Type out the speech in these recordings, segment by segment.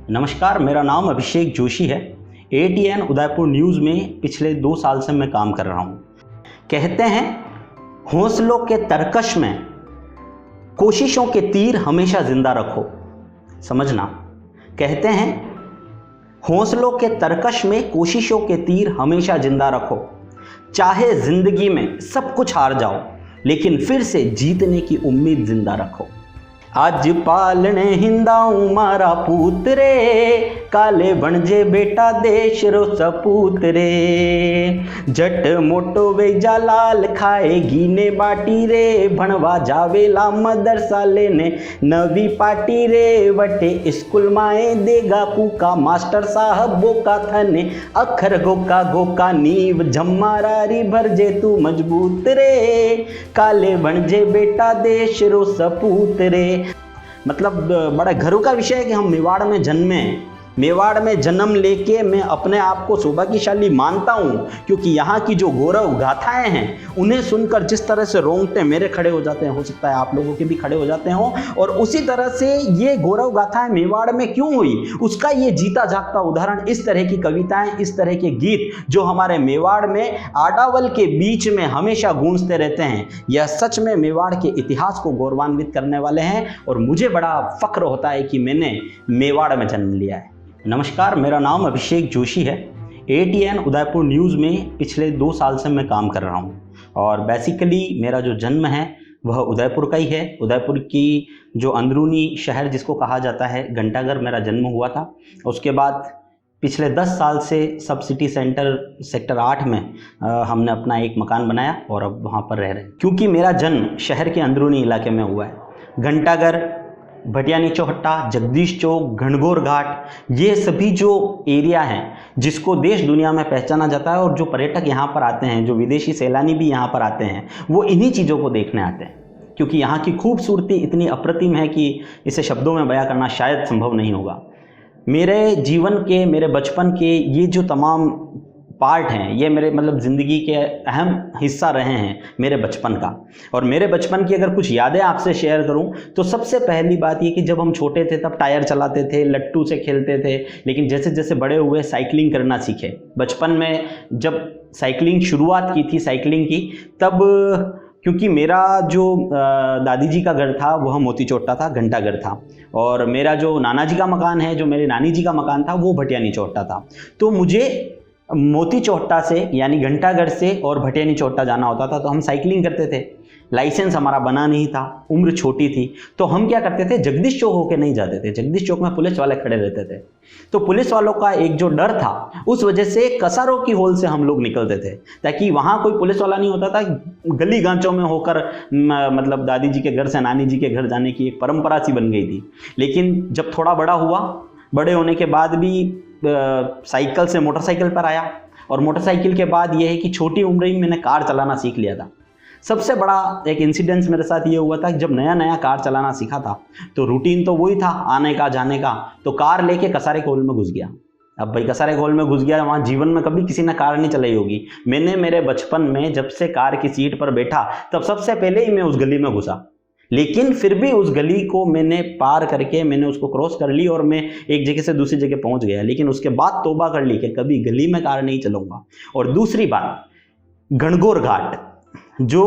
नमस्कार, मेरा नाम अभिषेक जोशी है। एटीएन उदयपुर न्यूज़ में पिछले 2 साल से मैं काम कर रहा हूँ। कहते हैं हौसलों के तरकश में कोशिशों के तीर हमेशा जिंदा रखो। समझना, कहते हैं हौसलों के तरकश में कोशिशों के तीर हमेशा जिंदा रखो। चाहे जिंदगी में सब कुछ हार जाओ, लेकिन फिर से जीतने की उम्मीद जिंदा रखो। आज पालने हिंदाऊ मारा पूत रे, काले बनजे बेटा देश रो सपूत रे। जट मोटो वेजा लाल खाएगी ने बाटी रे, भणवा जावेला मदरसा लेने नवी पाटी रे। वटे स्कूल माए देगा कूका, मास्टर साहब बोका थने अखर गोका गोका नींव झम्मारारी भरजे तू मजबूत रे, काले बनजे बेटा देश रो सपूत रे। मतलब बड़ा गर्व का विषय है कि हम मेवाड़ में जन्मे हैं। मेवाड़ में जन्म लेके मैं अपने आप को सौभाग्यशाली मानता हूँ, क्योंकि यहाँ की जो गौरव गाथाएं हैं उन्हें सुनकर जिस तरह से रोंगटे मेरे खड़े हो जाते हैं, हो सकता है आप लोगों के भी खड़े हो जाते हों। और उसी तरह से ये गौरव गाथाएं मेवाड़ में क्यों हुई, उसका ये जीता जागता उदाहरण इस तरह की कविताएं, इस तरह के गीत जो हमारे मेवाड़ में आडावल के बीच में हमेशा गूंजते रहते हैं। यह सच में मेवाड़ के इतिहास को गौरवान्वित करने वाले हैं और मुझे बड़ा फक्र होता है कि मैंने मेवाड़ में जन्म लिया है। नमस्कार, मेरा नाम अभिषेक जोशी है। एटीएन उदयपुर न्यूज़ में पिछले 2 साल से मैं काम कर रहा हूँ और बेसिकली मेरा जो जन्म है वह उदयपुर का ही है। उदयपुर की जो अंदरूनी शहर जिसको कहा जाता है घंटाघर, मेरा जन्म हुआ था। उसके बाद पिछले 10 साल से सब सिटी सेंटर सेक्टर 8 में हमने अपना एक मकान बनाया और अब वहाँ पर रह रहे हैं। क्योंकि मेरा जन्म शहर के अंदरूनी इलाके में हुआ है। घंटाघर, भटियानी चौहट्टा, जगदीश चौक, घनघोर घाट, ये सभी जो एरिया हैं जिसको देश दुनिया में पहचाना जाता है और जो पर्यटक यहाँ पर आते हैं, जो विदेशी सैलानी भी यहाँ पर आते हैं, वो इन्हीं चीज़ों को देखने आते हैं। क्योंकि यहाँ की खूबसूरती इतनी अप्रतिम है कि इसे शब्दों में बयां करना शायद संभव नहीं होगा। मेरे जीवन के, मेरे बचपन के ये जो तमाम पार्ट हैं, ये मेरे मतलब ज़िंदगी के अहम हिस्सा रहे हैं मेरे बचपन का। और मेरे बचपन की अगर कुछ यादें आपसे शेयर करूं तो सबसे पहली बात ये कि जब हम छोटे थे तब टायर चलाते थे, लट्टू से खेलते थे, लेकिन जैसे जैसे बड़े हुए साइकिलिंग करना सीखे। बचपन में जब साइकिलिंग शुरुआत की थी साइकिलिंग की, तब क्योंकि मेरा जो दादी जी का घर था वह मोती चौट्टा था, घंटाघर था, और मेरा जो नाना जी का मकान है, जो मेरे नानी जी का मकान था, वो भटियानी चौट्टा था। तो मुझे मोती चौट्टा से यानी घंटाघर से और भटियानी चौट्टा जाना होता था। तो हम साइकिलिंग करते थे। लाइसेंस हमारा बना नहीं था, उम्र छोटी थी, तो हम क्या करते थे, जगदीश चौक होके नहीं जाते थे। जगदीश चौक में पुलिस वाले खड़े रहते थे, तो पुलिस वालों का एक जो डर था उस वजह से कसारों की होल से हम लोग निकलते थे, ताकि वहाँ कोई पुलिस वाला नहीं होता था। गली गांचों में होकर मतलब दादी जी के घर से नानी जी के घर जाने की एक परंपरा सी बन गई थी। लेकिन जब थोड़ा बड़ा हुआ, बड़े होने के बाद भी साइकिल से मोटरसाइकिल पर आया, और मोटरसाइकिल के बाद यह है कि छोटी उम्र ही मैंने कार चलाना सीख लिया था। सबसे बड़ा एक इंसिडेंस मेरे साथ ये हुआ था कि जब नया नया कार चलाना सीखा था तो रूटीन तो वही था आने का जाने का, तो कार लेके कसारे खोल में घुस गया। अब भाई कसारे खोल में घुस गया, वहाँ जीवन में कभी किसी ने कार नहीं चलाई होगी। मैंने मेरे बचपन में जब से कार की सीट पर बैठा तब सबसे पहले ही मैं उस गली में घुसा, लेकिन फिर भी उस गली को मैंने पार करके मैंने उसको क्रॉस कर ली और मैं एक जगह से दूसरी जगह पहुंच गया। लेकिन उसके बाद तौबा कर ली कि कभी गली में कार नहीं चलाऊंगा। और दूसरी बात, घनघोर घाट जो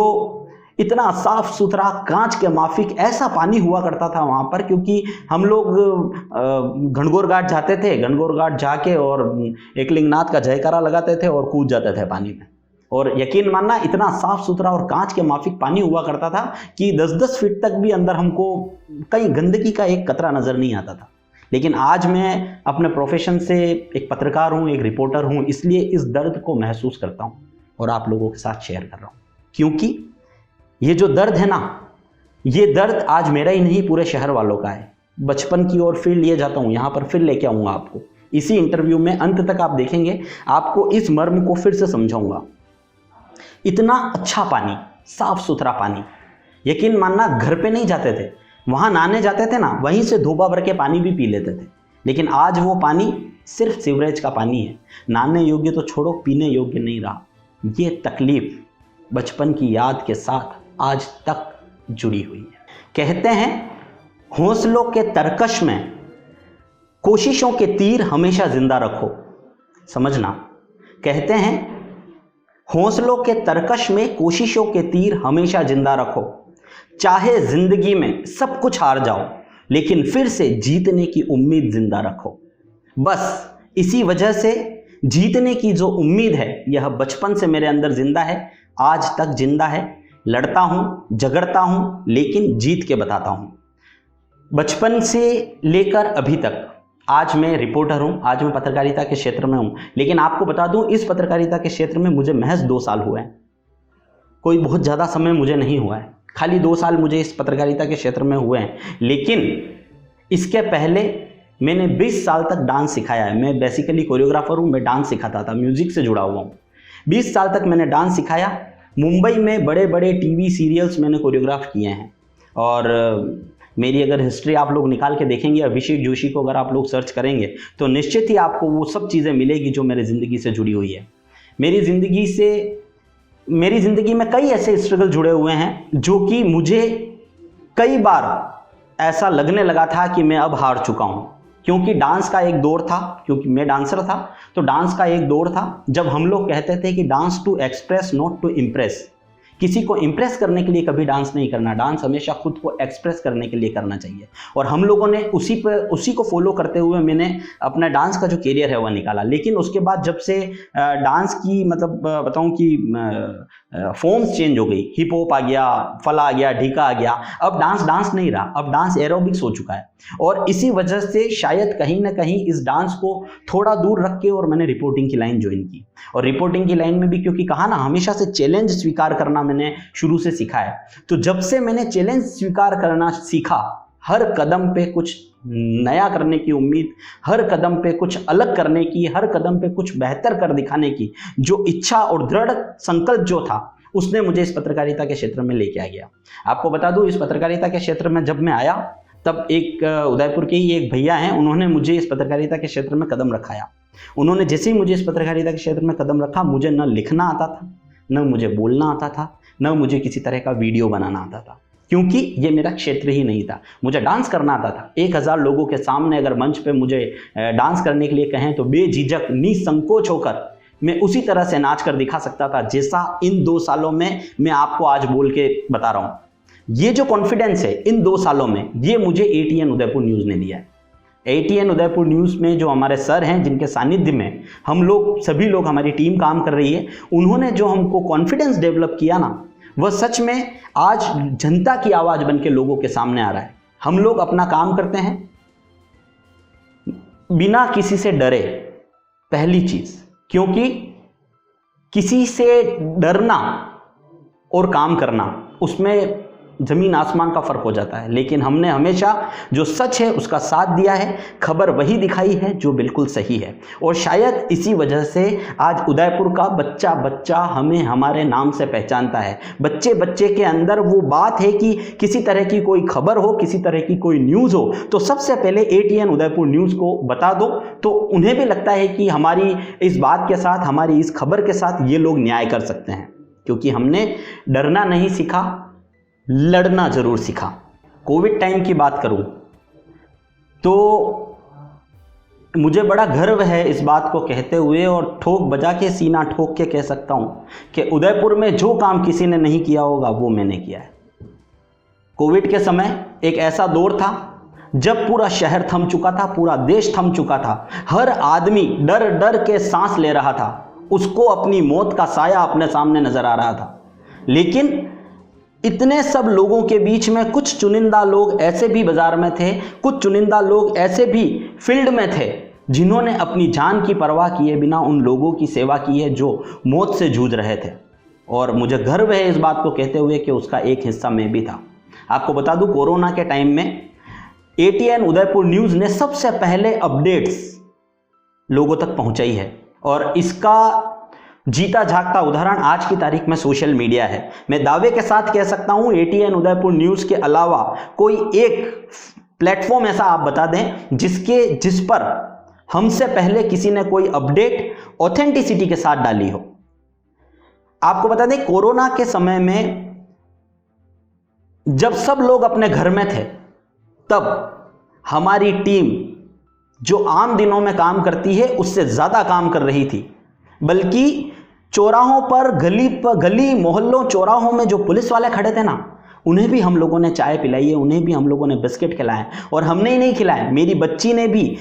इतना साफ सुथरा कांच के माफिक ऐसा पानी हुआ करता था वहाँ पर, क्योंकि हम लोग घनघोर घाट जाते थे, घनघोर घाट जाके और एकलिंगनाथ का जयकारा लगाते थे और कूद जाते थे पानी में। और यकीन मानना, इतना साफ सुथरा और कांच के माफिक पानी हुआ करता था कि 10-10 फीट तक भी अंदर हमको कहीं गंदगी का एक कतरा नज़र नहीं आता था। लेकिन आज मैं अपने प्रोफेशन से एक पत्रकार हूँ, एक रिपोर्टर हूँ, इसलिए इस दर्द को महसूस करता हूँ और आप लोगों के साथ शेयर कर रहा हूँ। क्योंकि ये जो दर्द है ना, ये दर्द आज मेरा ही नहीं पूरे शहर वालों का है। बचपन की ओर फिर लिए जाता हूँ, यहाँ पर फिर लेके आऊँगा आपको। इसी इंटरव्यू में अंत तक आप देखेंगे, आपको इस मर्म को फिर से समझाऊंगा। इतना अच्छा पानी, साफ सुथरा पानी, यकीन मानना घर पे नहीं जाते थे, वहाँ नहाने जाते थे ना, वहीं से धोबा भर के पानी भी पी लेते थे। लेकिन आज वो पानी सिर्फ सीवरेज का पानी है, नहाने योग्य तो छोड़ो, पीने योग्य नहीं रहा। ये तकलीफ बचपन की याद के साथ आज तक जुड़ी हुई है। कहते हैं हौसलों के तरकश में कोशिशों के तीर हमेशा जिंदा रखो। समझना, कहते हैं हौसलों के तरकश में कोशिशों के तीर हमेशा जिंदा रखो। चाहे जिंदगी में सब कुछ हार जाओ, लेकिन फिर से जीतने की उम्मीद जिंदा रखो। बस इसी वजह से जीतने की जो उम्मीद है यह बचपन से मेरे अंदर जिंदा है, आज तक जिंदा है। लड़ता हूं, झगड़ता हूं, लेकिन जीत के बताता हूं। बचपन से लेकर अभी तक आज मैं रिपोर्टर हूं, आज मैं पत्रकारिता के क्षेत्र में हूं, लेकिन आपको बता दूं इस पत्रकारिता के क्षेत्र में मुझे महज 2 साल हुए हैं। कोई बहुत ज़्यादा समय मुझे नहीं हुआ है, खाली 2 साल मुझे इस पत्रकारिता के क्षेत्र में हुए हैं। लेकिन इसके पहले मैंने 20 साल तक डांस सिखाया है। मैं बेसिकली कोरियोग्राफर हूँ, मैं डांस सिखाता था, म्यूजिक से जुड़ा हुआ हूँ। 20 साल तक मैंने डांस सिखाया। मुंबई में बड़े बड़े टीवी सीरियल्स मैंने कोरियोग्राफ किए हैं। और मेरी अगर हिस्ट्री आप लोग निकाल के देखेंगे, अभिषेक जोशी को अगर आप लोग सर्च करेंगे तो निश्चित ही आपको वो सब चीज़ें मिलेगी जो मेरी ज़िंदगी से जुड़ी हुई है। मेरी ज़िंदगी में कई ऐसे स्ट्रगल जुड़े हुए हैं जो कि मुझे कई बार ऐसा लगने लगा था कि मैं अब हार चुका हूँ। क्योंकि डांस का एक दौर था, क्योंकि मैं डांसर था, तो डांस का एक दौर था जब हम लोग कहते थे कि dance to express not to impress. किसी को इम्प्रेस करने के लिए कभी डांस नहीं करना, डांस हमेशा खुद को एक्सप्रेस करने के लिए करना चाहिए। और हम लोगों ने उसी को फॉलो करते हुए मैंने अपना डांस का जो करियर है वह निकाला। लेकिन उसके बाद जब से डांस की मतलब बताऊं कि फॉर्म्स चेंज हो गई, हिप हॉप आ गया, फला आ गया, ढीका आ गया, अब डांस नहीं रहा, अब डांस एरोबिक्स हो चुका है। और इसी वजह से शायद कहीं ना कहीं इस डांस को थोड़ा दूर रख के और मैंने रिपोर्टिंग की लाइन ज्वाइन की। और रिपोर्टिंग की लाइन में भी क्योंकि कहा ना, हमेशा से चैलेंज स्वीकार करना मैंने शुरू से सीखा है। तो जब से मैंने चैलेंज स्वीकार करना सीखा, हर कदम पे कुछ नया करने की उम्मीद, हर कदम पे कुछ अलग करने की, हर कदम पे कुछ बेहतर कर दिखाने की जो इच्छा और दृढ़ संकल्प जो था, उसने मुझे इस पत्रकारिता के क्षेत्र में लेके आ गया। आपको बता दूं, इस पत्रकारिता के क्षेत्र में जब मैं आया तब एक उदयपुर के ही एक भैया हैं, उन्होंने मुझे इस पत्रकारिता के क्षेत्र में कदम रखाया। उन्होंने जैसे ही मुझे इस पत्रकारिता के क्षेत्र में कदम रखा, मुझे न लिखना आता था, न मुझे बोलना आता था, न मुझे किसी तरह का वीडियो बनाना आता था, क्योंकि ये मेरा क्षेत्र ही नहीं था। मुझे डांस करना आता था। 1000 लोगों के सामने अगर मंच पे मुझे डांस करने के लिए कहें तो बेझिझक निसंकोच होकर मैं उसी तरह से नाच कर दिखा सकता था, जैसा इन 2 सालों में मैं आपको आज बोल के बता रहा हूँ। ये जो कॉन्फिडेंस है इन 2 सालों में, ये मुझे ATN उदयपुर न्यूज़ ने दिया है। ATN उदयपुर न्यूज़ में जो हमारे सर हैं, जिनके सानिध्य में हम लोग सभी लोग, हमारी टीम काम कर रही है, उन्होंने जो हमको कॉन्फिडेंस डेवलप किया ना, वह सच में आज जनता की आवाज़ बन के लोगों के सामने आ रहा है। हम लोग अपना काम करते हैं बिना किसी से डरे, पहली चीज़, क्योंकि किसी से डरना और काम करना, उसमें जमीन आसमान का फर्क हो जाता है। लेकिन हमने हमेशा जो सच है उसका साथ दिया है, खबर वही दिखाई है जो बिल्कुल सही है। और शायद इसी वजह से आज उदयपुर का बच्चा बच्चा हमें हमारे नाम से पहचानता है। बच्चे बच्चे के अंदर वो बात है कि किसी तरह की कोई खबर हो, किसी तरह की कोई न्यूज़ हो, तो सबसे पहले ATN उदयपुर न्यूज़ को बता दो, तो उन्हें भी लगता है कि हमारी इस बात के साथ, हमारी इस खबर के साथ ये लोग न्याय कर सकते हैं। क्योंकि हमने डरना नहीं सीखा, लड़ना जरूर सीखा। कोविड टाइम की बात करूं तो मुझे बड़ा गर्व है इस बात को कहते हुए, और ठोक बजा के, सीना ठोक के कह सकता हूं कि उदयपुर में जो काम किसी ने नहीं किया होगा वो मैंने किया है। कोविड के समय एक ऐसा दौर था जब पूरा शहर थम चुका था, पूरा देश थम चुका था, हर आदमी डर डर के सांस ले रहा था, उसको अपनी मौत का साया अपने सामने नजर आ रहा था। लेकिन इतने सब लोगों के बीच में कुछ चुनिंदा लोग ऐसे भी बाजार में थे, कुछ चुनिंदा लोग ऐसे भी फील्ड में थे जिन्होंने अपनी जान की परवाह किए बिना उन लोगों की सेवा की है जो मौत से जूझ रहे थे। और मुझे गर्व है इस बात को कहते हुए कि उसका एक हिस्सा मैं भी था। आपको बता दूं, कोरोना के टाइम में ATN उदयपुर न्यूज़ ने सबसे पहले अपडेट्स लोगों तक पहुंचाई है, और इसका जीता जागता उदाहरण आज की तारीख में सोशल मीडिया है। मैं दावे के साथ कह सकता हूं, ATN उदयपुर न्यूज़ के अलावा कोई एक प्लेटफॉर्म ऐसा आप बता दें जिस पर हमसे पहले किसी ने कोई अपडेट ऑथेंटिसिटी के साथ डाली हो। आपको बता दें, कोरोना के समय में जब सब लोग अपने घर में थे, तब हमारी टीम जो आम दिनों में काम करती है उससे ज़्यादा काम कर रही थी। बल्कि चौराहों पर, गली मोहल्लों चौराहों में जो पुलिस वाले खड़े थे ना, उन्हें भी हम लोगों ने चाय पिलाई है, उन्हें भी हम लोगों ने बिस्किट खिलाए। और हमने ही नहीं खिलाए, मेरी बच्ची ने भी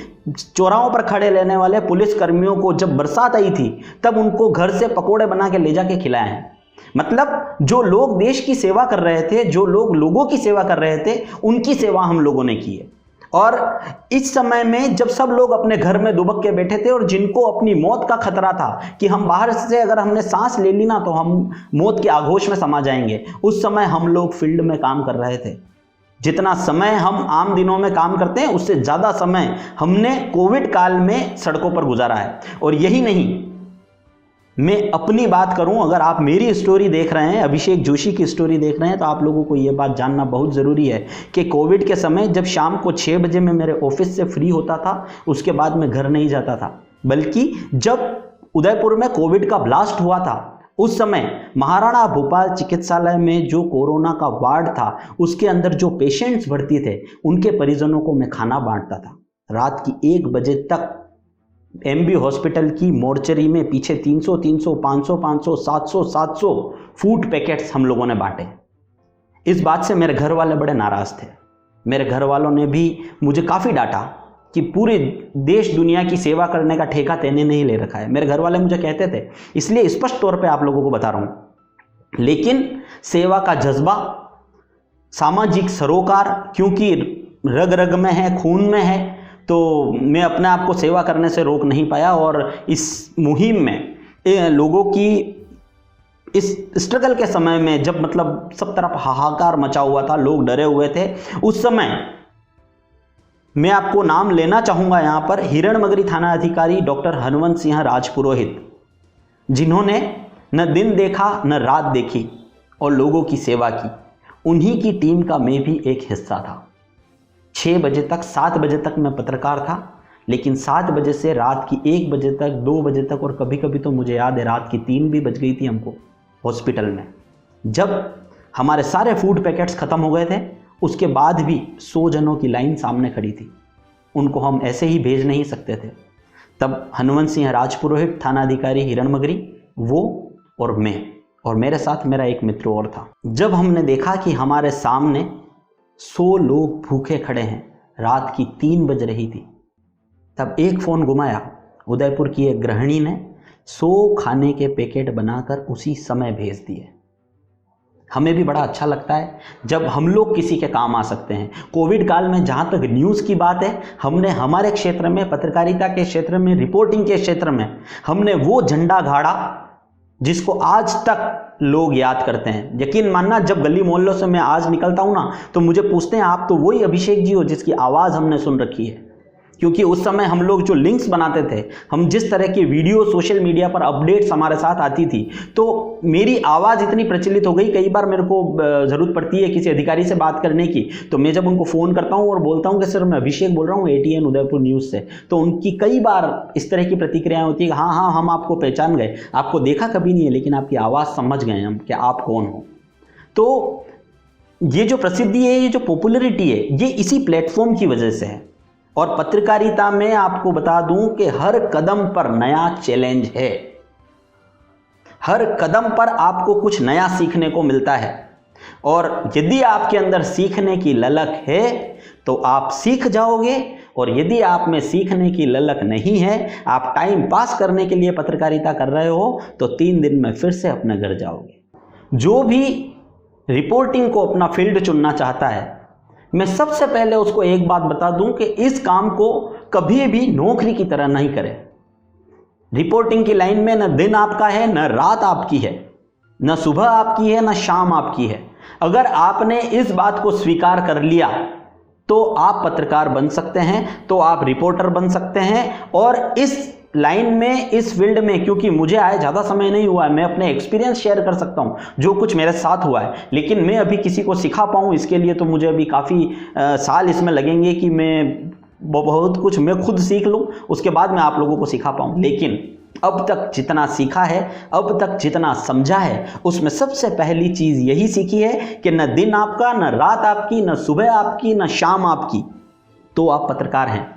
चौराहों पर खड़े रहने वाले पुलिस कर्मियों को, जब बरसात आई थी तब उनको घर से पकोड़े बना के ले जाके खिलाए हैं। मतलब जो लोग देश की सेवा कर रहे थे, जो लोग लोगों की सेवा कर रहे थे, उनकी सेवा हम लोगों ने की है। और इस समय में जब सब लोग अपने घर में दुबक के बैठे थे और जिनको अपनी मौत का खतरा था कि हम बाहर से अगर हमने सांस ले ली ना तो हम मौत के आगोश में समा जाएंगे, उस समय हम लोग फील्ड में काम कर रहे थे। जितना समय हम आम दिनों में काम करते हैं उससे ज़्यादा समय हमने कोविड काल में सड़कों पर गुजारा है। और यही नहीं, मैं अपनी बात करूं, अगर आप मेरी स्टोरी देख रहे हैं, अभिषेक जोशी की स्टोरी देख रहे हैं, तो आप लोगों को यह बात जानना बहुत ज़रूरी है कि कोविड के समय जब शाम को 6 बजे मैं मेरे ऑफिस से फ्री होता था, उसके बाद मैं घर नहीं जाता था। बल्कि जब उदयपुर में कोविड का ब्लास्ट हुआ था, उस समय महाराणा भोपाल चिकित्सालय में जो कोरोना का वार्ड था, उसके अंदर जो पेशेंट्स भर्ती थे, उनके परिजनों को मैं खाना बांटता था। रात की 1 बजे तक एमबी हॉस्पिटल की मोर्चरी में पीछे 300, 500, 700 फूड पैकेट्स हम लोगों ने बांटे। इस बात से मेरे घर वाले बड़े नाराज़ थे। मेरे घर वालों ने भी मुझे काफ़ी डांटा कि पूरे देश दुनिया की सेवा करने का ठेका तेने नहीं ले रखा है। मेरे घर वाले मुझे कहते थे, इसलिए स्पष्ट तौर पे आप लोगों को बता रहा हूँ। लेकिन सेवा का जज्बा, सामाजिक सरोकार क्योंकि रग रग में है, खून में है, तो मैं अपने आप को सेवा करने से रोक नहीं पाया। और इस मुहिम में लोगों की इस स्ट्रगल के समय में, जब मतलब सब तरफ हाहाकार मचा हुआ था, लोग डरे हुए थे, उस समय मैं आपको नाम लेना चाहूँगा यहाँ पर, हिरणमगरी थाना अधिकारी डॉक्टर हनुमंत सिंह राजपुरोहित, जिन्होंने न दिन देखा न रात देखी और लोगों की सेवा की। उन्हीं की टीम का मैं भी एक हिस्सा था। 6 बजे तक, 7 बजे तक मैं पत्रकार था, लेकिन 7 बजे से रात की 1 बजे तक, 2 बजे तक, और कभी कभी तो मुझे याद है रात की 3 भी बज गई थी हमको हॉस्पिटल में। जब हमारे सारे फूड पैकेट्स ख़त्म हो गए थे, उसके बाद भी 100 जनों की लाइन सामने खड़ी थी, उनको हम ऐसे ही भेज नहीं सकते थे। तब हनुमंत सिंह राजपुरोहित, थानाधिकारी हिरणमगरी, वो और मैं, और मेरे साथ मेरा एक मित्र और था। जब हमने देखा कि हमारे सामने 100 लोग भूखे खड़े हैं, रात की 3 बज रही थी, तब एक फ़ोन घुमाया। उदयपुर की एक गृहिणी ने 100 खाने के पैकेट बनाकर उसी समय भेज दिए। हमें भी बड़ा अच्छा लगता है जब हम लोग किसी के काम आ सकते हैं। कोविड काल में जहाँ तक न्यूज़ की बात है, हमने हमारे क्षेत्र में, पत्रकारिता के क्षेत्र में, रिपोर्टिंग के क्षेत्र में, हमने वो झंडा गाड़ा जिसको आज तक लोग याद करते हैं। यकीन मानना, जब गली मोहल्लों से मैं आज निकलता हूँ ना, तो मुझे पूछते हैं, आप तो वही अभिषेक जी हो जिसकी आवाज़ हमने सुन रखी है। क्योंकि उस समय हम लोग जो लिंक्स बनाते थे, हम जिस तरह की वीडियो सोशल मीडिया पर अपडेट्स हमारे साथ आती थी, तो मेरी आवाज़ इतनी प्रचलित हो गई। कई बार मेरे को ज़रूरत पड़ती है किसी अधिकारी से बात करने की, तो मैं जब उनको फ़ोन करता हूँ और बोलता हूँ कि सर मैं अभिषेक बोल रहा हूँ ATN उदयपुर न्यूज़ से, तो उनकी कई बार इस तरह की प्रतिक्रियाएँ होती है, हाँ हाँ हम आपको पहचान गए, आपको देखा कभी नहीं है लेकिन आपकी आवाज़ समझ गए हम कि आप कौन हो। तो ये जो प्रसिद्धि है, ये जो पॉपुलरिटी है, ये इसी प्लेटफॉर्म की वजह से है। और पत्रकारिता में आपको बता दूं कि हर कदम पर नया चैलेंज है, हर कदम पर आपको कुछ नया सीखने को मिलता है। और यदि आपके अंदर सीखने की ललक है तो आप सीख जाओगे, और यदि आप में सीखने की ललक नहीं है, आप टाइम पास करने के लिए पत्रकारिता कर रहे हो, तो 3 दिन में फिर से अपने घर जाओगे। जो भी रिपोर्टिंग को अपना फील्ड चुनना चाहता है, मैं सबसे पहले उसको एक बात बता दूं कि इस काम को कभी भी नौकरी की तरह नहीं करें। रिपोर्टिंग की लाइन में न दिन आपका है, न रात आपकी है, न सुबह आपकी है, न शाम आपकी है। अगर आपने इस बात को स्वीकार कर लिया तो आप पत्रकार बन सकते हैं, तो आप रिपोर्टर बन सकते हैं। और इस लाइन में, इस फील्ड में, क्योंकि मुझे आए ज़्यादा समय नहीं हुआ है, मैं अपने एक्सपीरियंस शेयर कर सकता हूँ जो कुछ मेरे साथ हुआ है, लेकिन मैं अभी किसी को सिखा पाऊँ इसके लिए तो मुझे अभी काफ़ी साल इसमें लगेंगे कि मैं बहुत कुछ मैं खुद सीख लूँ, उसके बाद मैं आप लोगों को सिखा पाऊँ। लेकिन अब तक जितना सीखा है, अब तक जितना समझा है, उसमें सबसे पहली चीज़ यही सीखी है कि न दिन आपका, न रात आपकी, न सुबह आपकी, न शाम आपकी, तो आप पत्रकार हैं।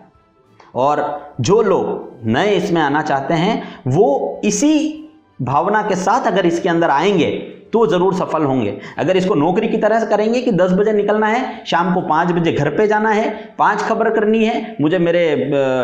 और जो लोग नए इसमें आना चाहते हैं वो इसी भावना के साथ अगर इसके अंदर आएंगे तो ज़रूर सफल होंगे। अगर इसको नौकरी की तरह से करेंगे कि 10 बजे निकलना है, शाम को 5 बजे घर पे जाना है, 5 खबर करनी है, मुझे मेरे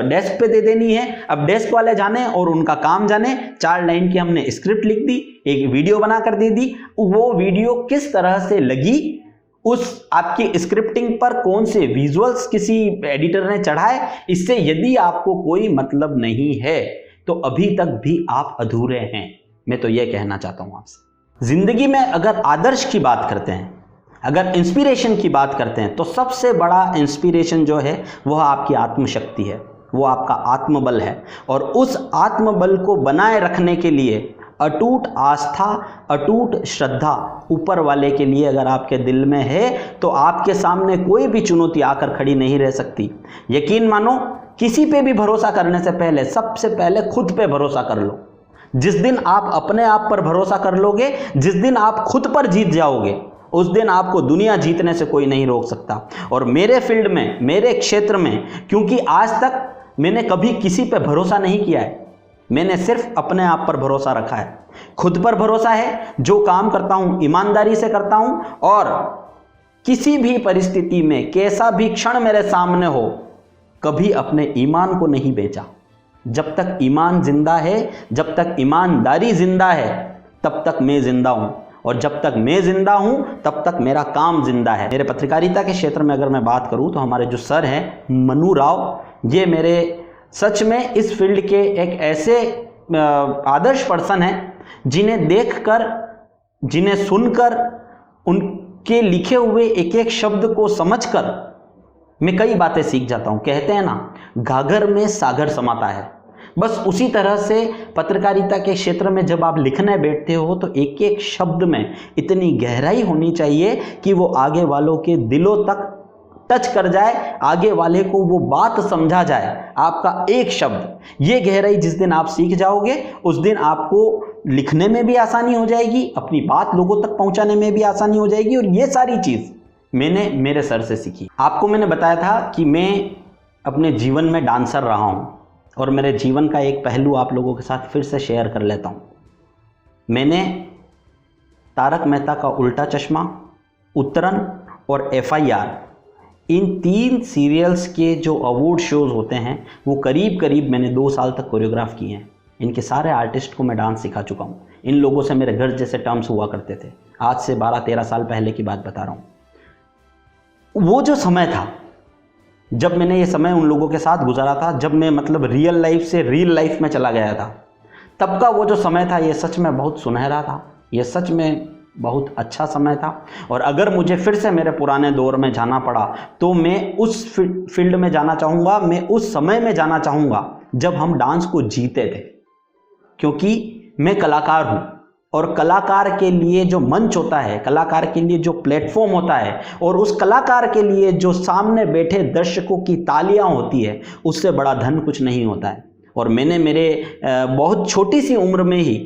डेस्क पे दे देनी है, अब डेस्क वाले जाने और उनका काम जाने, 4 लाइन की हमने स्क्रिप्ट लिख दी, एक वीडियो बना कर दे दी, वो वीडियो किस तरह से लगी, उस आपकी स्क्रिप्टिंग पर कौन से विजुअल्स किसी एडिटर ने चढ़ाए, इससे यदि आपको कोई मतलब नहीं है तो अभी तक भी आप अधूरे हैं। मैं तो यह कहना चाहता हूं आपसे। जिंदगी में अगर आदर्श की बात करते हैं, अगर इंस्पिरेशन की बात करते हैं, तो सबसे बड़ा इंस्पिरेशन जो है वह आपकी आत्मशक्ति है, वो आपका आत्मबल है। और उस आत्मबल को बनाए रखने के लिए अटूट आस्था, अटूट श्रद्धा ऊपर वाले के लिए अगर आपके दिल में है तो आपके सामने कोई भी चुनौती आकर खड़ी नहीं रह सकती। यकीन मानो, किसी पे भी भरोसा करने से पहले सबसे पहले खुद पे भरोसा कर लो। जिस दिन आप अपने आप पर भरोसा कर लोगे, जिस दिन आप खुद पर जीत जाओगे, उस दिन आपको दुनिया जीतने से कोई नहीं रोक सकता। और मेरे फील्ड में, मेरे क्षेत्र में, क्योंकि आज तक मैंने कभी किसी पे भरोसा नहीं किया है, मैंने सिर्फ अपने आप पर भरोसा रखा है, खुद पर भरोसा है। जो काम करता हूं ईमानदारी से करता हूं और किसी भी परिस्थिति में कैसा भी क्षण मेरे सामने हो, कभी अपने ईमान को नहीं बेचा। जब तक ईमान जिंदा है, जब तक ईमानदारी जिंदा है, तब तक मैं जिंदा हूं, और जब तक मैं जिंदा हूं तब तक मेरा काम जिंदा है। मेरे पत्रकारिता के क्षेत्र में अगर मैं बात करूं तो हमारे जो सर हैं मनु राव, ये मेरे सच में इस फील्ड के एक ऐसे आदर्श पर्सन हैं जिन्हें देखकर, जिन्हें सुनकर, उनके लिखे हुए एक एक शब्द को समझकर मैं कई बातें सीख जाता हूं। कहते हैं ना, घाघर में सागर समाता है। बस उसी तरह से पत्रकारिता के क्षेत्र में जब आप लिखने बैठते हो तो एक एक शब्द में इतनी गहराई होनी चाहिए कि वो आगे वालों के दिलों तक टच कर जाए, आगे वाले को वो बात समझा जाए। आपका एक शब्द, ये गहराई जिस दिन आप सीख जाओगे, उस दिन आपको लिखने में भी आसानी हो जाएगी, अपनी बात लोगों तक पहुंचाने में भी आसानी हो जाएगी। और ये सारी चीज़ मैंने मेरे सर से सीखी। आपको मैंने बताया था कि मैं अपने जीवन में डांसर रहा हूं, और मेरे जीवन का एक पहलू आप लोगों के साथ फिर से शेयर कर लेता हूं। मैंने तारक मेहता का उल्टा चश्मा, उत्तरन और FIR, इन 3 सीरियल्स के जो अवार्ड शोज़ होते हैं वो करीब करीब मैंने 2 साल तक कोरियोग्राफ किए हैं। इनके सारे आर्टिस्ट को मैं डांस सिखा चुका हूँ। इन लोगों से मेरे घर जैसे टर्म्स हुआ करते थे। आज से 12-13 साल पहले की बात बता रहा हूँ। वो जो समय था, जब मैंने ये समय उन लोगों के साथ गुजारा था, जब मैं मतलब रियल लाइफ से रियल लाइफ में चला गया था, तब का वो जो समय था ये सच में बहुत सुनहरा था, ये सच में बहुत अच्छा समय था। और अगर मुझे फिर से मेरे पुराने दौर में जाना पड़ा तो मैं उस फील्ड में जाना चाहूँगा, मैं उस समय में जाना चाहूँगा जब हम डांस को जीते थे। क्योंकि मैं कलाकार हूँ, और कलाकार के लिए जो मंच होता है, कलाकार के लिए जो प्लेटफॉर्म होता है, और उस कलाकार के लिए जो सामने बैठे दर्शकों की तालियां होती है, उससे बड़ा धन कुछ नहीं होता है। और मैंने मेरे बहुत छोटी सी उम्र में ही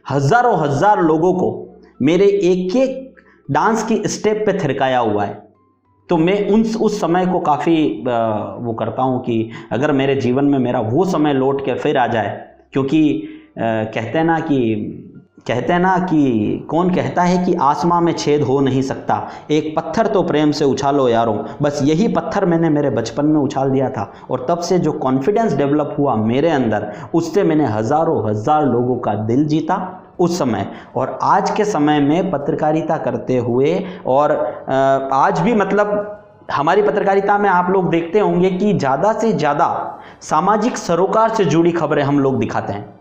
हज़ारों हज़ार लोगों को मेरे एक एक डांस की स्टेप पे थिरकाया हुआ है। तो मैं उस समय को काफ़ी वो करता हूँ कि अगर मेरे जीवन में मेरा वो समय लौट के फिर आ जाए, क्योंकि कहते हैं ना कि कौन कहता है कि आसमां में छेद हो नहीं सकता, एक पत्थर तो प्रेम से उछालो यारों। बस यही पत्थर मैंने मेरे बचपन में उछाल दिया था, और तब से जो कॉन्फिडेंस डेवलप हुआ मेरे अंदर, उससे मैंने हज़ारों हज़ार लोगों का दिल जीता उस समय। और आज के समय में पत्रकारिता करते हुए, और आज भी मतलब हमारी पत्रकारिता में आप लोग देखते होंगे कि ज़्यादा से ज़्यादा सामाजिक सरोकार से जुड़ी खबरें हम लोग दिखाते हैं।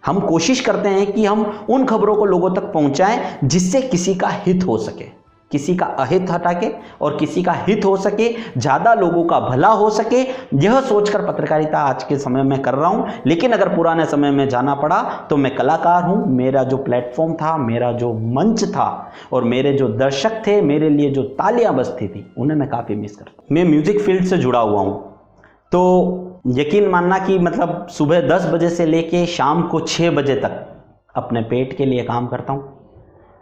हम कोशिश करते हैं कि हम उन खबरों को लोगों तक पहुंचाएं जिससे किसी का हित हो सके, किसी का अहित हटा के और किसी का हित हो सके, ज़्यादा लोगों का भला हो सके। यह सोचकर पत्रकारिता आज के समय में कर रहा हूं। लेकिन अगर पुराने समय में जाना पड़ा तो मैं कलाकार हूं। मेरा जो प्लेटफॉर्म था, मेरा जो मंच था, और मेरे जो दर्शक थे, मेरे लिए जो तालियां बजती थी, उन्हें मैं काफ़ी मिस करता हूं। मैं म्यूज़िक फील्ड से जुड़ा हुआ हूँ, तो यकीन मानना कि मतलब सुबह 10 बजे से लेके शाम को 6 बजे तक अपने पेट के लिए काम करता हूँ,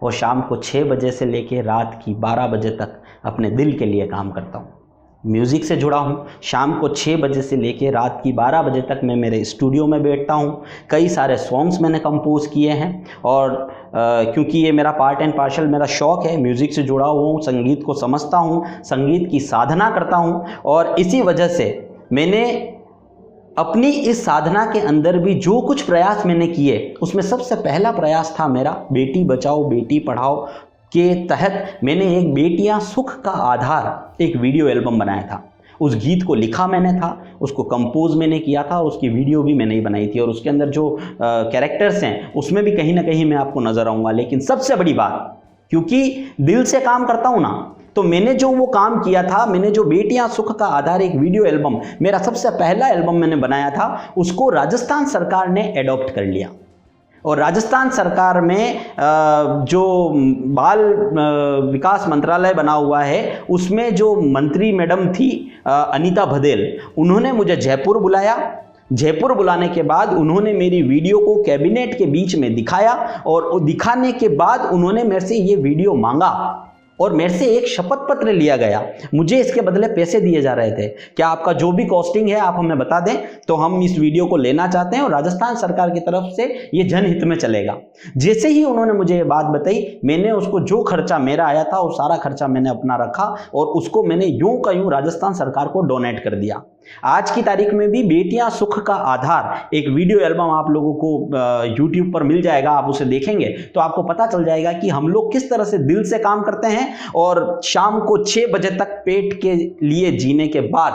और शाम को 6 बजे से लेके रात की 12 बजे तक अपने दिल के लिए काम करता हूँ। म्यूज़िक से जुड़ा हूँ। शाम को 6 बजे से लेकर रात की 12 बजे तक मैं मेरे स्टूडियो में बैठता हूँ। कई सारे सॉन्ग्स मैंने कंपोज़ किए हैं और क्योंकि ये मेरा पार्ट एंड पार्शल मेरा शौक़ है, म्यूज़िक से जुड़ा हुआ हूँ, संगीत को समझता हूँ, संगीत की साधना करता हूँ और इसी वजह से मैंने अपनी इस साधना के अंदर भी जो कुछ प्रयास मैंने किए उसमें सबसे पहला प्रयास था मेरा बेटी बचाओ बेटी पढ़ाओ के तहत मैंने एक बेटियां सुख का आधार एक वीडियो एल्बम बनाया था। उस गीत को लिखा मैंने था, उसको कंपोज मैंने किया था, उसकी वीडियो भी मैंने ही बनाई थी और उसके अंदर जो कैरेक्टर्स हैं उसमें भी कहीं ना कहीं मैं आपको नज़र आऊँगा। लेकिन सबसे बड़ी बात, क्योंकि दिल से काम करता हूँ ना, तो मैंने जो वो काम किया था, मैंने जो बेटियां सुख का आधार एक वीडियो एल्बम, मेरा सबसे पहला एल्बम मैंने बनाया था, उसको राजस्थान सरकार ने एडॉप्ट कर लिया। और राजस्थान सरकार में जो बाल विकास मंत्रालय बना हुआ है उसमें जो मंत्री मैडम थी अनीता भदेल, उन्होंने मुझे जयपुर बुलाया। जयपुर बुलाने के बाद उन्होंने मेरी वीडियो को कैबिनेट के बीच में दिखाया और दिखाने के बाद उन्होंने मेरे से ये वीडियो मांगा और मेरे से एक शपथ पत्र लिया गया। मुझे इसके बदले पैसे दिए जा रहे थे, क्या आपका जो भी कॉस्टिंग है आप हमें बता दें तो हम इस वीडियो को लेना चाहते हैं और राजस्थान सरकार की तरफ से ये जनहित में चलेगा। जैसे ही उन्होंने मुझे ये बात बताई, मैंने उसको जो खर्चा मेरा आया था वो सारा खर्चा मैंने अपना रखा और उसको मैंने यूं का यूं राजस्थान सरकार को डोनेट कर दिया। आज की तारीख में भी बेटियां सुख का आधार एक वीडियो एल्बम आप लोगों को यूट्यूब पर मिल जाएगा। आप उसे देखेंगे तो आपको पता चल जाएगा कि हम लोग किस तरह से दिल से काम करते हैं और शाम को 6 बजे तक पेट के लिए जीने के बाद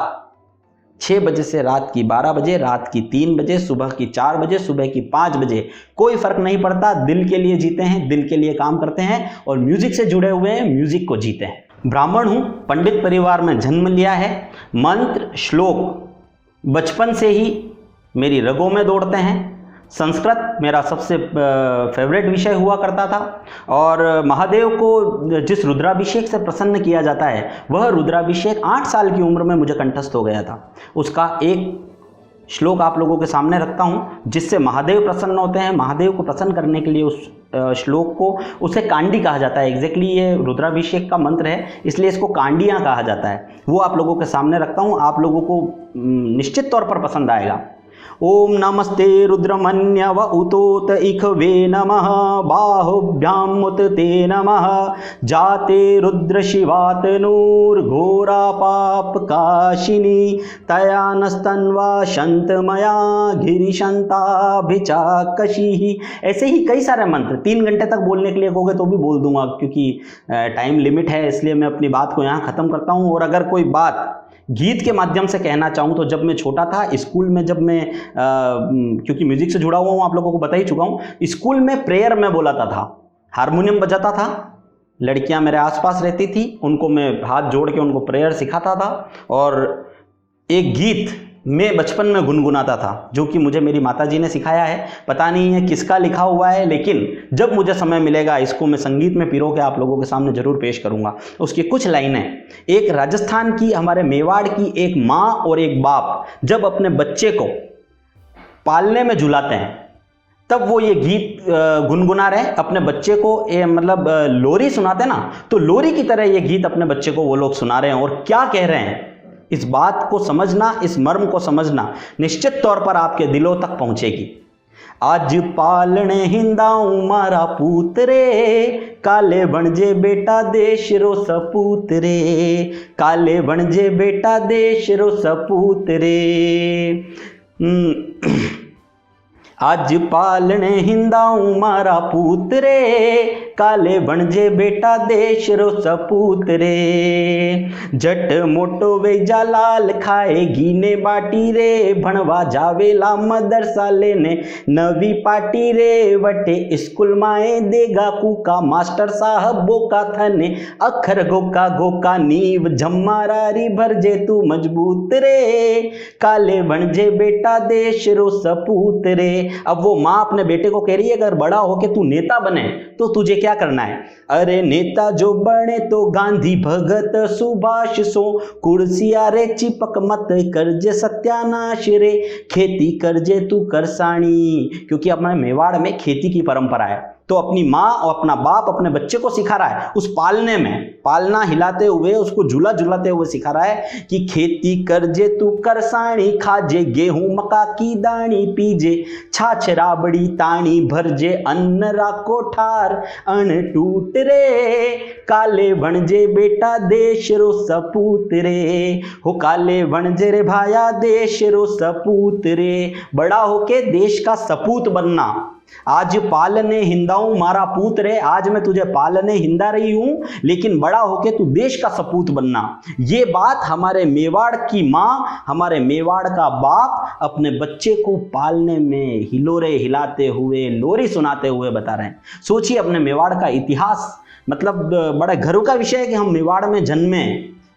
6 बजे से रात की 12 बजे, रात की 3 बजे, सुबह की 4 बजे, सुबह की 5 बजे, कोई फर्क नहीं पड़ता, दिल के लिए जीते हैं, दिल के लिए काम करते हैं और म्यूजिक से जुड़े हुए हैं, म्यूजिक को जीते हैं। ब्राह्मण हूँ, पंडित परिवार में जन्म लिया है। मंत्र श्लोक बचपन से ही मेरी रगों में दौड़ते हैं। संस्कृत मेरा सबसे फेवरेट विषय हुआ करता था और महादेव को जिस रुद्राभिषेक से प्रसन्न किया जाता है वह रुद्राभिषेक 8 साल की उम्र में मुझे कंठस्थ हो गया था। उसका एक श्लोक आप लोगों के सामने रखता हूँ जिससे महादेव प्रसन्न होते हैं। महादेव को प्रसन्न करने के लिए उस श्लोक को, उसे कांडी कहा जाता है। एग्जैक्टली ये रुद्राभिषेक का मंत्र है, इसलिए इसको कांडियाँ कहा जाता है। वो आप लोगों के सामने रखता हूँ, आप लोगों को निश्चित तौर पर पसंद आएगा। ओम नमस्ते रुद्रमन्यव उतोत इखवे नमः, बाहुभ्यां मुत ते नमः, जाते रुद्र शिवात नूर घोरा पाप काशिनी, तयानस्तन्वा शंतमया गिरिशंताभिचाकशी। ऐसे ही कई सारे मंत्र 3 घंटे तक बोलने के लिए कहोगे तो भी बोल दूंगा, क्योंकि टाइम लिमिट है, इसलिए मैं अपनी बात को यहाँ ख़त्म करता हूँ। और अगर कोई बात गीत के माध्यम से कहना चाहूँ तो जब मैं छोटा था स्कूल में, जब मैं क्योंकि म्यूजिक से जुड़ा हुआ हूँ, आप लोगों को बता ही चुका हूँ, स्कूल में प्रेयर में बोलाता था, हारमोनियम बजाता था, लड़कियां मेरे आसपास रहती थी, उनको मैं हाथ जोड़ के उनको प्रेयर सिखाता था और एक गीत मैं बचपन में गुनगुनाता था जो कि मुझे मेरी माताजी ने सिखाया है। पता नहीं है किसका लिखा हुआ है, लेकिन जब मुझे समय मिलेगा इसको मैं संगीत में पिरो के आप लोगों के सामने जरूर पेश करूंगा। उसकी कुछ लाइनें, एक राजस्थान की, हमारे मेवाड़ की एक माँ और एक बाप जब अपने बच्चे को पालने में झुलाते हैं तब वो ये गीत गुनगुना रहे अपने बच्चे को, मतलब लोरी सुनाते ना, तो लोरी की तरह ये गीत अपने बच्चे को वो लोग सुना रहे हैं। और क्या कह रहे हैं, इस बात को समझना, इस मर्म को समझना निश्चित तौर पर आपके दिलों तक पहुंचेगी। आज पालने हिंदाऊ मारा पूत रे, काले बनजे बेटा देश रो सपूत रे, काले बनजे बेटा देश रो सपूत रे। आज पालने हिंदाऊ मारा पूत रे, काले बनजे बेटा देश रो सपूत रे। जट मोटो वेजा लाल खाए गीने बाटी रे, भणवा जावेला मदरसा लेने नवी पाटी रे। वटे स्कूल माए देगा कुका, मास्टर साहब बोका थने, अखर गोका गोका नींव झम्मारारी भरजे तू मजबूत रे, काले बनजे बेटा देश रो सपूत रे। अब वो माँ अपने बेटे को कह रही है अगर बड़ा होके तू नेता बने तो तुझे क्या करना है? अरे नेता जो बने तो गांधी भगत सुभाष सो, कुर्सिया रे चिपक मत करजे सत्यानाश रे, खेती करजे तू करसानी। क्योंकि अपने मेवाड़ में खेती की परंपरा है, तो अपनी माँ और अपना बाप अपने बच्चे को सिखा रहा है उस पालने में, पालना हिलाते हुए, उसको झूला झुलाते हुए सिखा रहा है कि खेती कर जे तू करसाणी, खाजे गेहूं मका की दाणी, पीजे छाछ राबड़ी ताणी, भर जे अन्न राको ठार, अण टूट रे काले बनजे बेटा देश रो सपूत रे, हो काले बनजे रे भाया देश रो सपूत रे। बड़ा होके देश का सपूत बनना। आज पालने हिंदाऊं मारा पूत रे, आज मैं तुझे पालने हिंदा रही हूं, लेकिन बड़ा होके तू देश का सपूत बनना। ये बात हमारे मेवाड़ की माँ, हमारे मेवाड़ का बाप अपने बच्चे को पालने में हिलोरे हिलाते हुए, लोरी सुनाते हुए बता रहे हैं। सोचिए अपने मेवाड़ का इतिहास, मतलब बड़ा गर्व का विषय है कि हम मेवाड़ में जन्मे,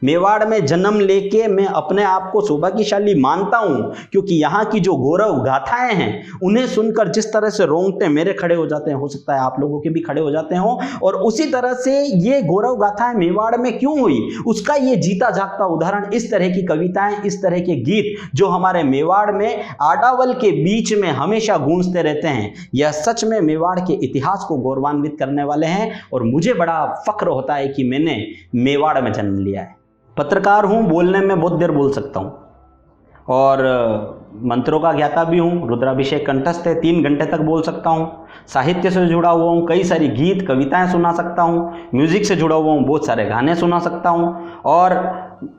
मेवाड़ में जन्म लेके मैं अपने आप को सौभाग्यशाली मानता हूं, क्योंकि यहाँ की जो गौरव गाथाएं हैं उन्हें सुनकर जिस तरह से रोंगटे मेरे खड़े हो जाते हैं, हो सकता है आप लोगों के भी खड़े हो जाते हो। और उसी तरह से ये गौरव गाथाएं मेवाड़ में क्यों हुई, उसका ये जीता जागता उदाहरण इस तरह की कविताएं, इस तरह के गीत जो हमारे मेवाड़ में आडावल के बीच में हमेशा गूंजते रहते हैं। यह सच में मेवाड़ के इतिहास को गौरवान्वित करने वाले हैं और मुझे बड़ा फक्र होता है कि मैंने मेवाड़ में जन्म लिया है। पत्रकार हूँ, बोलने में बहुत देर बोल सकता हूँ और मंत्रों का ज्ञाता भी हूँ, रुद्राभिषेक कंठस्थ है, 3 घंटे तक बोल सकता हूँ। साहित्य से जुड़ा हुआ हूँ, कई सारी गीत कविताएं सुना सकता हूँ। म्यूज़िक से जुड़ा हुआ हूँ, बहुत सारे गाने सुना सकता हूँ। और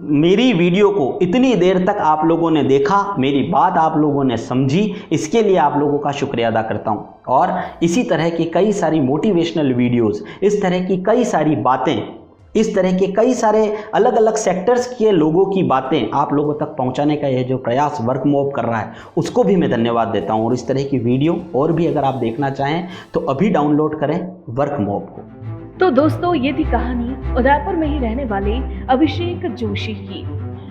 मेरी वीडियो को इतनी देर तक आप लोगों ने देखा, मेरी बात आप लोगों ने समझी, इसके लिए आप लोगों का शुक्रिया अदा करता हूँ। और इसी तरह की कई सारी मोटिवेशनल वीडियोज़, इस तरह की कई सारी बातें, इस तरह के कई सारे अलग अलग सेक्टर्स के लोगों की बातें आप लोगों तक पहुंचाने का यह जो प्रयास वर्क मोब कर रहा है, उसको भी मैं धन्यवाद देता हूं। और इस तरह की वीडियो और भी अगर आप देखना चाहें तो अभी डाउनलोड करें वर्क मोब को। तो दोस्तों, ये थी कहानी उदयपुर में ही रहने वाले अभिषेक जोशी की,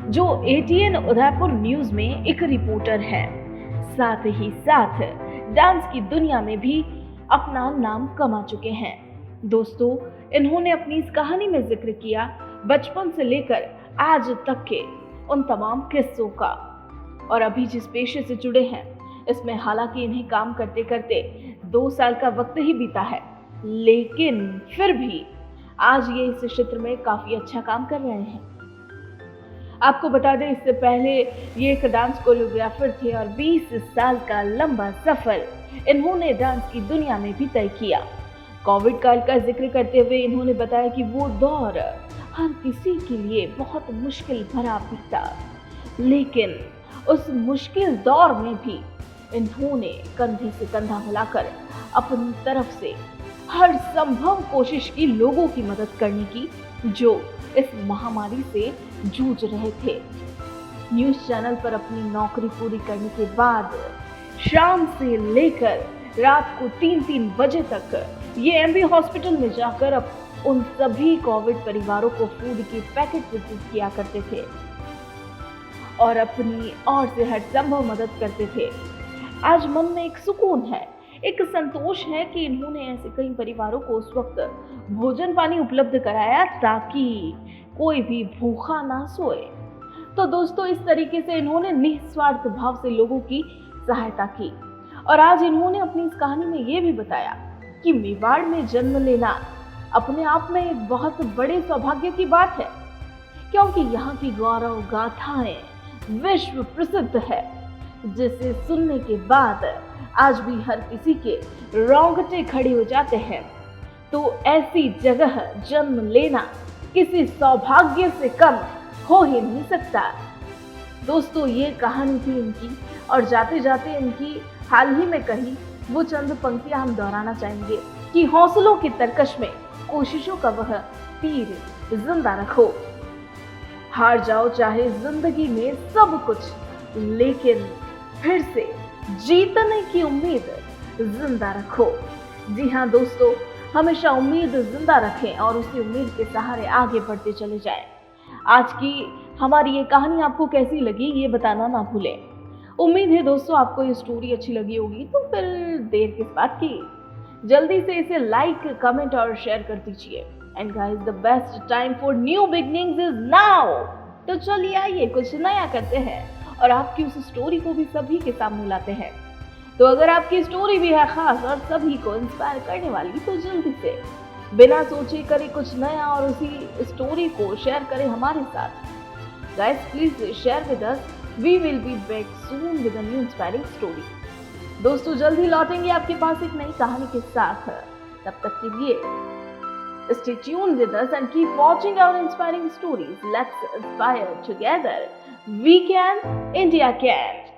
जो ATN उदयपुर न्यूज में एक रिपोर्टर है, साथ ही साथ डांस की दुनिया में भी अपना नाम कमा चुके हैं। दोस्तों, इन्होंने अपनी इस कहानी में जिक्र किया बचपन से लेकर आज तक के उन तमाम किस्सों का, और अभी जिस पेशे से जुड़े हैं इसमें हालांकि इन्हें काम करते करते 2 साल का वक्त ही बीता है, लेकिन फिर भी आज ये इस क्षेत्र में काफी अच्छा काम कर रहे हैं। आपको बता दें, इससे पहले ये एक डांस कोरियोग्राफर थे और 20 साल का लंबा सफर इन्होंने डांस की दुनिया में भी तय किया। कोविड काल का जिक्र करते हुए इन्होंने बताया कि वो दौर हर किसी के लिए बहुत मुश्किल भरा बीता, लेकिन उस मुश्किल दौर में भी इन्होंने कंधे से कंधा मिलाकर अपनी तरफ से हर संभव कोशिश की लोगों की मदद करने की, जो इस महामारी से जूझ रहे थे। न्यूज चैनल पर अपनी नौकरी पूरी करने के बाद शाम से लेकर रात को 3-3 बजे तक ये MB हॉस्पिटल में जाकर अब उन सभी कोविड परिवारों को फूड के पैकेट वितरित किया करते थे और अपनी ओर से हर संभव मदद करते थे। आज मन में एक सुकून है, एक संतोष है कि इन्होंने ऐसे कई परिवारों को उस वक्त भोजन पानी उपलब्ध कराया ताकि कोई भी भूखा ना सोए। तो दोस्तों, इस तरीके से इन्होंने निस्वार्थ भाव से लोगों की सहायता की और आज इन्होंने अपनी इस कहानी में ये भी बताया कि मेवाड़ में जन्म लेना अपने आप में एक बहुत बड़े सौभाग्य की बात है, क्योंकि यहाँ की गौरव गाथाएं विश्व प्रसिद्ध है, जिसे सुनने के बाद आज भी हर किसी के रोंगटे खड़े हो जाते हैं। तो ऐसी जगह जन्म लेना किसी सौभाग्य से कम हो ही नहीं सकता। दोस्तों, ये कहानी थी इनकी और जाते जाते इनकी हाल ही में कही वो चंद पंक्तियां हम दोहराना चाहेंगे कि हौसलों की तरकश में कोशिशों का वह तीर जिंदा रखो। हार जाओ चाहे जिंदगी में सब कुछ, लेकिन फिर से जीतने की उम्मीद जिंदा रखो। जी हाँ दोस्तों, हमेशा उम्मीद जिंदा रखें और उसी उम्मीद के सहारे आगे बढ़ते चले जाएं। आज की हमारी ये कहानी आपको कैसी लगी ये बताना ना भूलें। उम्मीद है दोस्तों आपको ये स्टोरी अच्छी लगी होगी, तो फिर देर किस बात की, जल्दी से इसे लाइक, कमेंट और शेयर कर दीजिए। And guys, the best time for new beginnings is now. तो चलिए आइए कुछ नया करते हैं और आपकी उस स्टोरी को भी सभी के सामने लाते हैं। तो अगर आपकी स्टोरी भी है खास और सभी को इंस्पायर करने वाली तो जल्दी से बिना सोचे करें कुछ नया और उसी स्टोरी को शेयर करें हमारे साथ। Guys please share with us, we will be back soon with a new inspiring story. दोस्तों जल्द ही लौटेंगे आपके पास एक नई कहानी के साथ। तब तक के लिए stay tuned with us and keep watching our inspiring stories. Let's inspire together. We can, India can.